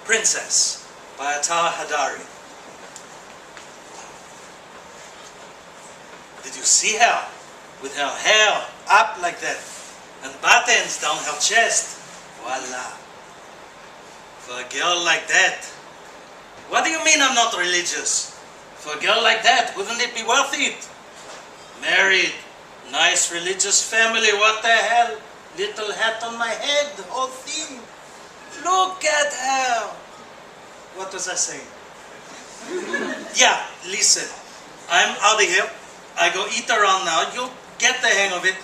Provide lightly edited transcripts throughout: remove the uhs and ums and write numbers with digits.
Princess by Atar Hadari. Did you see her? With her hair up like that and buttons down her chest. Voila. For a girl like that. What do you mean I'm not religious? For a girl like that, wouldn't it be worth it? Married, nice religious family, what the hell? Little hat on my head, the whole thing. Look at her. What was I saying? Yeah, listen. I'm out of here. I go eat around now. You'll get the hang of it.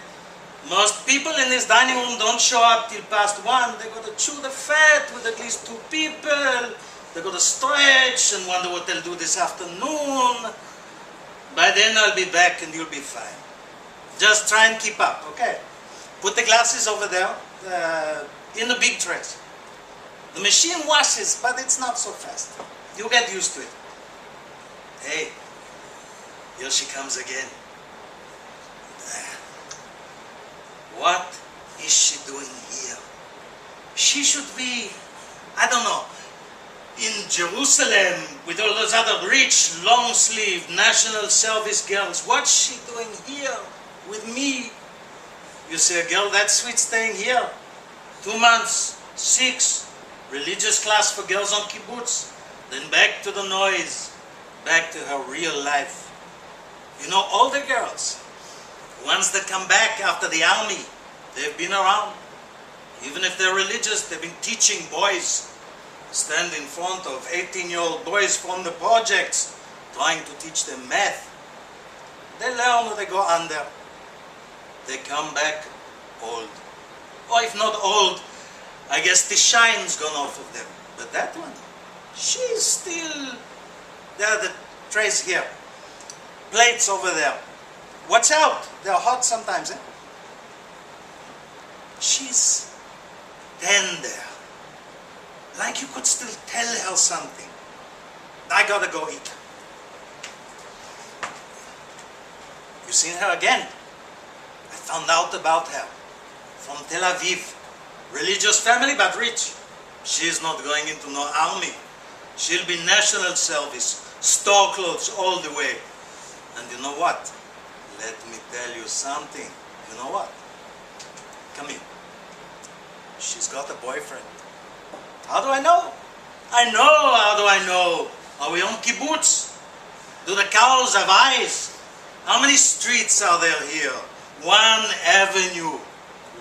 Most people in this dining room don't show up till past 1. They got to chew the fat with at least 2 people. They got to stretch and wonder what they'll do this afternoon. By then I'll be back and you'll be fine. Just try and keep up, okay? Put the glasses over there in the big trays. The machine washes, but it's not so fast. You'll get used to it. Hey, here she comes again. What is she doing here? She should be, I don't know, in Jerusalem with all those other rich, long-sleeved national service girls. What's she doing here with me? You see a girl that sweet staying here? 2 months, 6, religious class for girls on Kibbutz, then back to the noise, back to her real life. You know, all the girls, ones that come back after the army, they've been around. Even if they're religious, they've been teaching boys. Stand in front of 18-year-old boys from the projects, trying to teach them math. They learn or they go under. They come back old. Or if not old, I guess the shine's gone off of them. But that one, she's still... There are the trays here. Plates over there. Watch out, they're hot sometimes, eh? She's tender. Like you could still tell her something. I gotta go eat. You seen her again? I found out about her. From Tel Aviv. Religious family, but rich. She's not going into no army. She'll be national service. Store clothes all the way. And you know what? Let me tell you something. You know what? Come here. She's got a boyfriend. How do I know? I know, how do I know? Are we on Kibbutz? Do the cows have eyes? How many streets are there here? 1 avenue.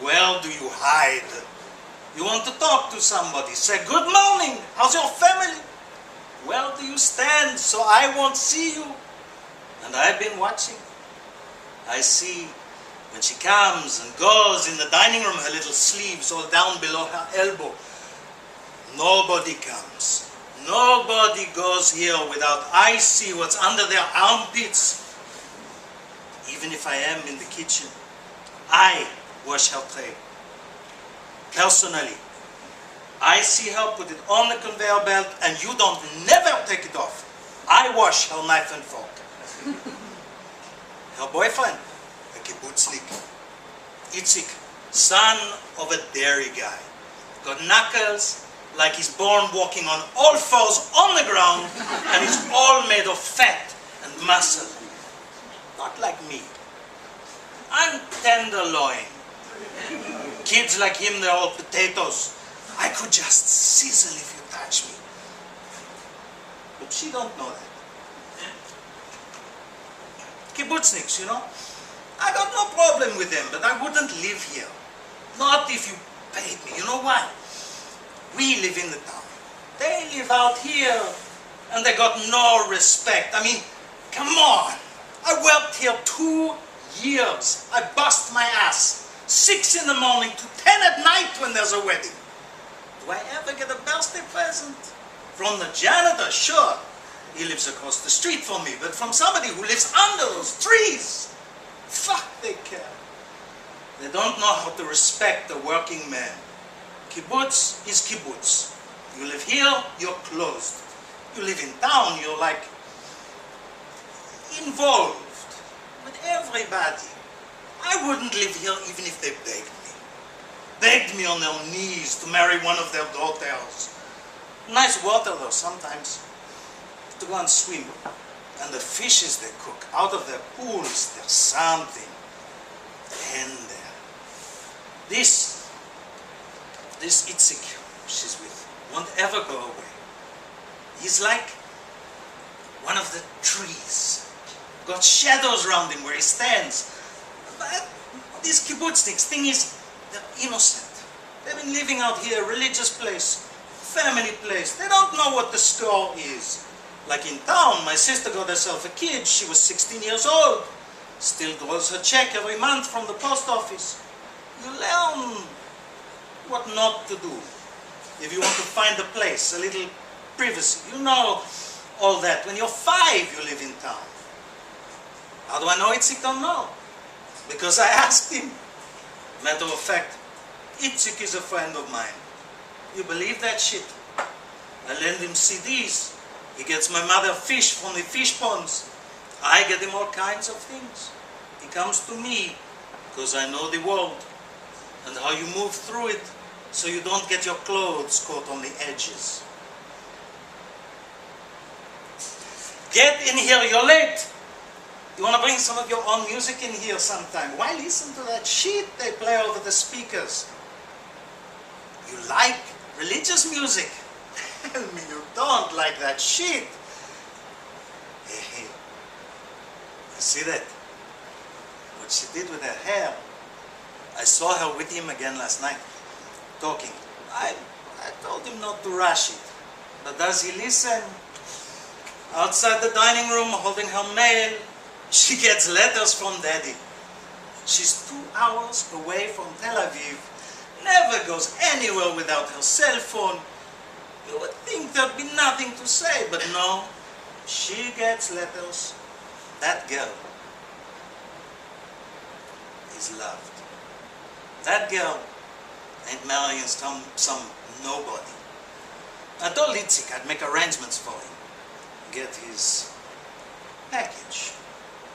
Where do you hide? You want to talk to somebody, say, good morning, how's your family? Where do you stand so I won't see you? And I've been watching. I see when she comes and goes in the dining room, her little sleeves all down below her elbow. Nobody comes. Nobody goes here without I see what's under their armpits. Even if I am in the kitchen, I wash her tray. Personally, I see her put it on the conveyor belt and you don't never take it off. I wash her knife and fork. Her boyfriend, a kibbutznik, Itzik, son of a dairy guy, got knuckles like he's born walking on all fours on the ground and he's all made of fat and muscle. Not like me. I'm tenderloin. Kids like him, they're all potatoes. I could just sizzle if you touch me. But she don't know that. Kibbutzniks, you know. I got no problem with them, but I wouldn't live here. Not if you paid me. You know why? We live in the town. They live out here, and they got no respect. I mean, come on. I worked here 2 years. I bust my ass. 6 in the morning to 10 at night when there's a wedding. Do I ever get a birthday present? From the janitor, sure. He lives across the street from me, but from somebody who lives under those trees. Fuck, they care. They don't know how to respect the working man. Kibbutz is kibbutz. You live here, you're closed. You live in town, you're like involved with everybody. I wouldn't live here even if they begged me. Begged me on their knees to marry one of their daughters. Nice water though sometimes, to go and swim. And the fishes they cook out of their pools, there's something tender. This Itzik she's with won't ever go away. He's like one of the trees. Got shadows around him where he stands. But these kibbutzniks, thing is, they're innocent. They've been living out here, religious place, family place. They don't know what the score is. Like in town, my sister got herself a kid. She was 16 years old. Still draws her check every month from the post office. You learn what not to do. If you want to find a place, a little privacy, you know all that. When you're 5, you live in town. How do I know Itzik don't know? Because I asked him. Matter of fact, Itzik is a friend of mine. You believe that shit? I lend him CDs. He gets my mother fish from the fish ponds. I get him all kinds of things. He comes to me because I know the world and how you move through it so you don't get your clothes caught on the edges. Get in here, you're late. You want to bring some of your own music in here sometime? Why listen to that shit they play over the speakers? You like religious music? Tell me you don't like that shit. Hey, you see that? What she did with her hair. I saw her with him again last night, talking. I told him not to rush it. But does he listen? Outside the dining room, holding her mail, she gets letters from Daddy. She's 2 hours away from Tel Aviv, never goes anywhere without her cell phone. You would think there'd be nothing to say, but no, she gets letters. That girl is loved. That girl ain't marrying some nobody. I told Itzik I'd make arrangements for him, get his package,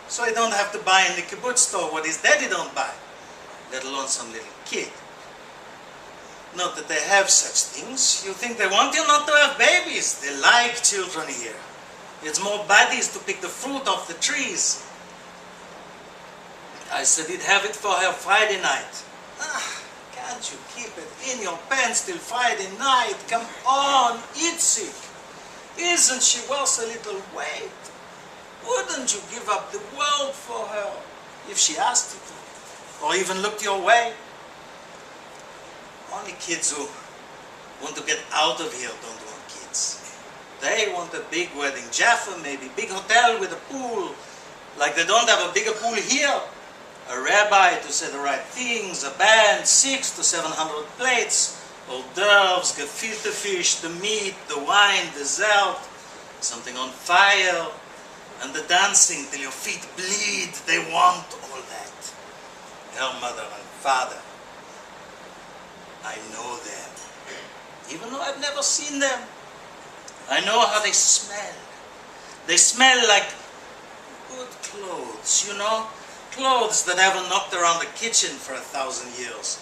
so he don't have to buy in the kibbutz store what his daddy don't buy, let alone some little kid. Not that they have such things. You think they want you not to have babies. They like children here. It's more buddies to pick the fruit off the trees. I said he'd have it for her Friday night. Can't you keep it in your pants till Friday night? Come on, Itzik. Isn't she worth a little weight? Wouldn't you give up the world for her if she asked you to? Or even looked your way? Only kids who want to get out of here don't want kids. They want a big wedding. Jaffa maybe, big hotel with a pool. Like they don't have a bigger pool here. A rabbi to say the right things, a band, 600 to 700 plates, hors d'oeuvres, gefilte fish, the meat, the wine, dessert, something on fire, and the dancing till your feet bleed. They want all that. Her mother and father. I know them, even though I've never seen them. I know how they smell. They smell like good clothes, you know? Clothes that haven't knocked around the kitchen for 1,000 years.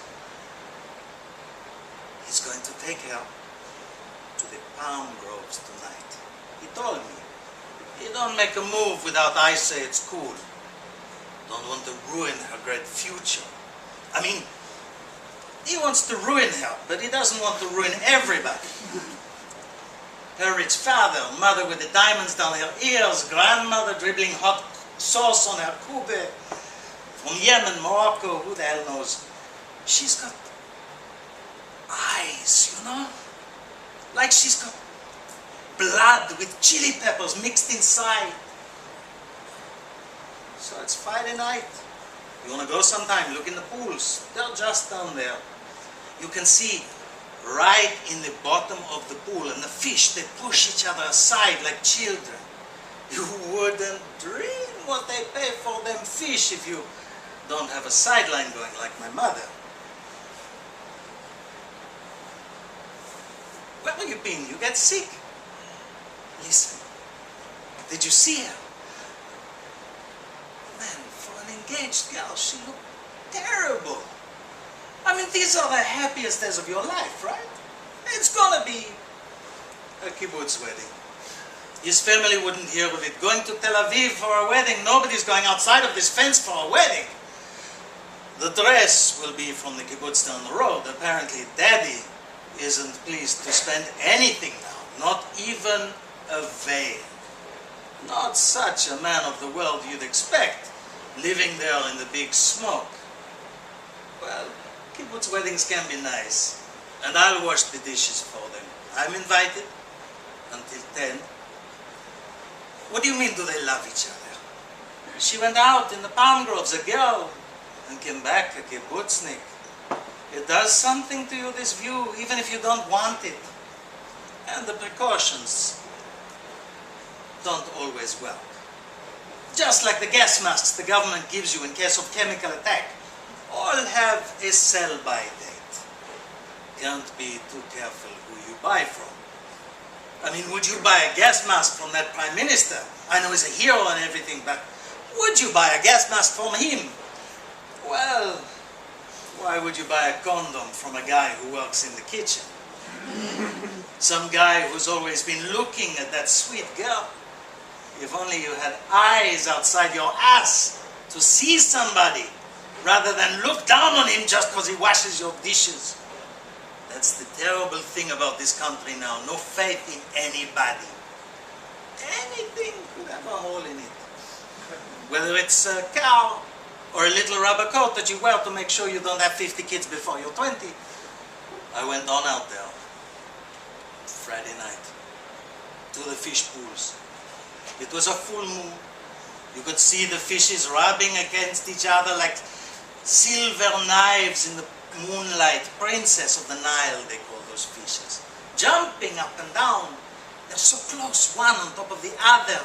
He's going to take her to the palm groves tonight. He told me, you don't make a move without I say it's cool. Don't want to ruin her great future. I mean, he wants to ruin her, but he doesn't want to ruin everybody. Her rich father, mother with the diamonds down her ears, grandmother dribbling hot sauce on her kube, from Yemen, Morocco, who the hell knows. She's got eyes, you know? Like she's got blood with chili peppers mixed inside. So it's Friday night. You want to go sometime? Look in the pools. They're just down there. You can see right in the bottom of the pool, and the fish, they push each other aside like children. You wouldn't dream what they pay for them fish if you don't have a sideline going like my mother. Where have you been? You get sick. Listen, did you see her? Man, for an engaged girl, she looked terrible. I mean, these are the happiest days of your life, right? It's gonna be a kibbutz wedding. His family wouldn't hear of it. Going to Tel Aviv for a wedding, nobody's going outside of this fence for a wedding. The dress will be from the kibbutz down the road. Apparently, Daddy isn't pleased to spend anything now, not even a veil. Not such a man of the world you'd expect, living there in the big smoke. Well, kibbutz weddings can be nice, and I'll wash the dishes for them. I'm invited until 10. What do you mean, do they love each other? She went out in the palm groves, a girl, and came back a kibbutznik. It does something to you, this view, even if you don't want it. And the precautions don't always work. Just like the gas masks the government gives you in case of chemical attack, all have a sell-by date. Can't be too careful who you buy from. I mean, would you buy a gas mask from that Prime Minister? I know he's a hero and everything, but would you buy a gas mask from him? Well, why would you buy a condom from a guy who works in the kitchen? Some guy who's always been looking at that sweet girl. If only you had eyes outside your ass to see somebody, rather than look down on him just because he washes your dishes. That's the terrible thing about this country now. No faith in anybody. Anything could have a hole in it. Whether it's a cow or a little rubber coat that you wear to make sure you don't have 50 kids before you're 20. I went on out there Friday night to the fish pools. It was a full moon. You could see the fishes rubbing against each other like silver knives in the moonlight. Princess of the Nile, they call those fishes. Jumping up and down. They're so close, one on top of the other.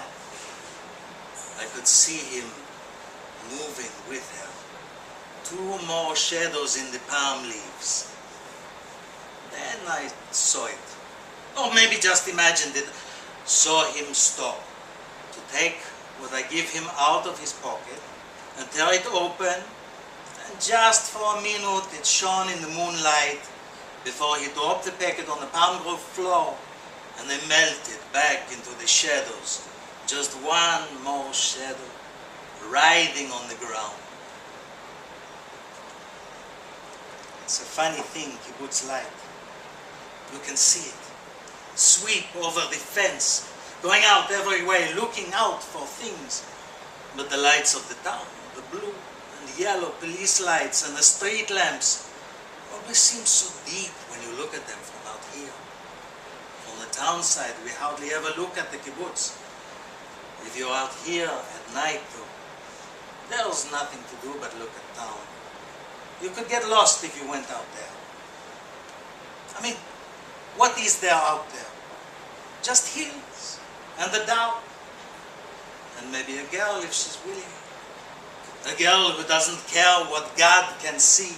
I could see him moving with her. 2 more shadows in the palm leaves. Then I saw it. Or maybe just imagined it. Saw him stop to take what I give him out of his pocket and tear it open. And just for a minute it shone in the moonlight before he dropped the packet on the palm grove floor and they melted back into the shadows. Just one more shadow riding on the ground. It's a funny thing, kibbutz light. You can see it. Sweep over the fence, going out every way, looking out for things. But the lights of the town, the blue and yellow police lights and the street lamps, always seem so deep when you look at them from out here. On the town side, we hardly ever look at the kibbutz. If you're out here at night, though, there's nothing to do but look at town. You could get lost if you went out there. I mean, what is there out there? Just hills and the dark. And maybe a girl if she's willing. A girl who doesn't care what God can see.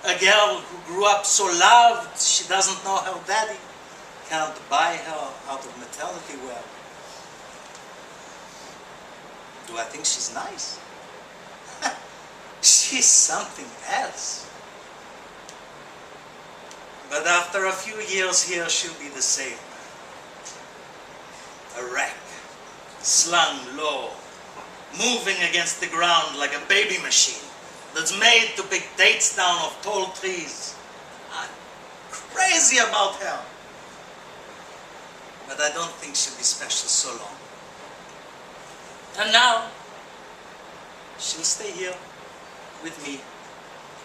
A girl who grew up so loved she doesn't know her daddy can't buy her out of maternity wear. Do I think she's nice? She's something else. But after a few years here, she'll be the same. A wreck, slung low, moving against the ground like a baby machine that's made to pick dates down off tall trees. I'm crazy about her. But I don't think she'll be special so long. And now, she'll stay here with me.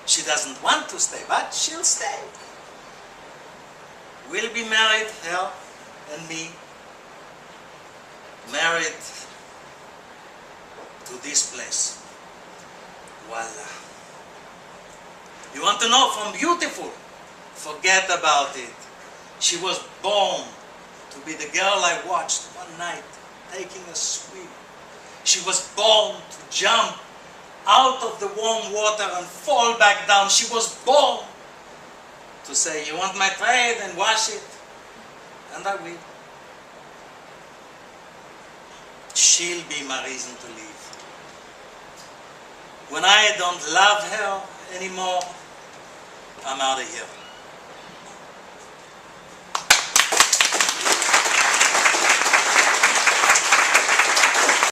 She doesn't want to stay, but she'll stay. We'll be married, her and me. Married to this place. Voila. You want to know from beautiful? Forget about it. She was born to be the girl I watched one night taking a swim. She was born to jump out of the warm water and fall back down. She was born to say, you want my tray, then wash it. And I will. She'll be my reason to leave. When I don't love her anymore, I'm out of here.